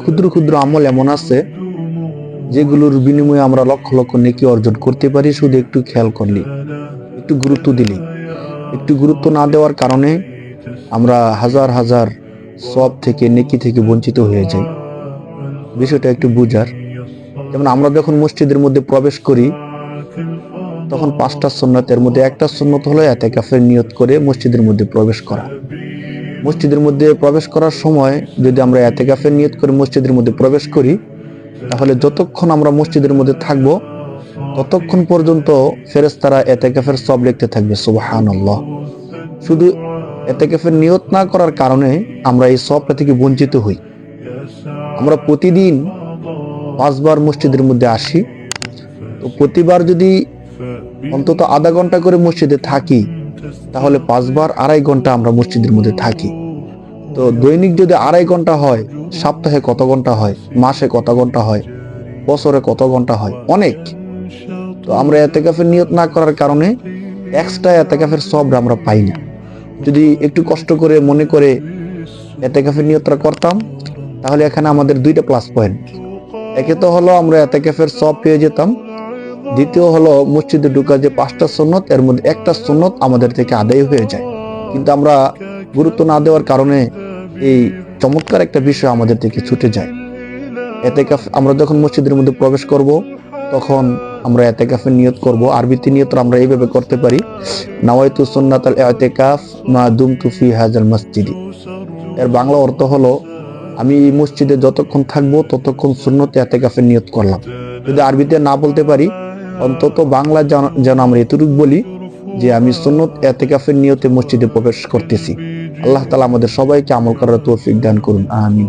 ক্ষুদ্র ক্ষুদ্র আমল এমন আছে যেগুলোর বিনিময়ে আমরা লক্ষ লক্ষ নেকি অর্জন করতে পারি, শুধু একটু খেয়াল করলে, একটু গুরুত্ব দিলে। একটু গুরুত্ব না দেওয়ার কারণে আমরা হাজার হাজার সওয়াব থেকে, নেকি থেকে বঞ্চিত হয়ে যাই। বিষয়টা একটু বুঝার। যেমন আমরা যখন মসজিদের মধ্যে প্রবেশ করি, তখন 5টা সুন্নতের মধ্যে একটা সুন্নত হলো ইতিকাফের নিয়ত করে মসজিদের মধ্যে প্রবেশ করা। মসজিদের মধ্যে প্রবেশ করার সময় যদি আমরা ইতিকাফের নিয়ত করে মসজিদের মধ্যে প্রবেশ করি, তাহলে যতক্ষণ আমরা মসজিদের মধ্যে থাকবো ততক্ষণ পর্যন্ত ফেরেশতারা ইতিকাফের সওয়াব লিখতে থাকবে। সুবহানাল্লাহ। শুধু ইতিকাফের নিয়ত না করার কারণে আমরা এই সওয়াবটা থেকে বঞ্চিত হই। আমরা প্রতিদিন 5 বার মসজিদের মধ্যে আসি, তো প্রতিবার যদি অন্তত আধা ঘন্টা করে মসজিদে থাকি, তাহলে 5 বার 2.5 ঘন্টা আমরা মসজিদের মধ্যে থাকি। তো দৈনিক যদি 2.5 ঘন্টা হয়, সপ্তাহে কত ঘন্টা হয়, মাসে কত ঘন্টা হয়, বছরে কত ঘন্টা হয়, অনেক। তো আমরা ইতিকাফের নিয়ত না করার কারণে এক্সট্রা ইতিকাফের সওয়াব আমরা পাই না। যদি একটু কষ্ট করে মনে করে ইতিকাফের নিয়তটা করতাম, তাহলে এখানে আমাদের 2টা প্লাস পয়েন্ট। একে তো হলো আমরা ইতিকাফের সওয়াব পেয়ে যেতাম, দ্বিতীয় হলো মসজিদে ঢোকা যে 5টা সুন্নত, এর মধ্যে একটা সুন্নত আমাদের থেকে আদায় হয়ে যায়। কিন্তু আমরা গুরুত্ব না দেওয়ার কারণে এই চমৎকার একটা বিষয় আমাদের থেকে ছুটে যায়। ইতিকাফ আমরা যখন মসজিদের মধ্যে প্রবেশ করব, তখন আমরা ইতিকাফের নিয়ত করব। আরবিতে নিয়ত আমরা এইভাবে করতে পারি, নাওয়াইতু সুন্নাতাল ইতিকাফ মা দুমতু ফি হাযাল মসজিদি। এর বাংলা অর্থ হলো, আমি এই মসজিদে যতক্ষণ থাকবো ততক্ষণ সুন্নতে ইতিকাফের নিয়ত করলাম। যদি আরবিতে না বলতে পারি, অন্তত বাংলা যেন আমরা এতটুকু বলি যে আমি সুন্নত ইতিকাফের নিয়তে মসজিদে প্রবেশ করতেছি। আল্লাহ তাআলা আমাদের সবাইকে আমল করার তৌফিক দান করুন, আমিন।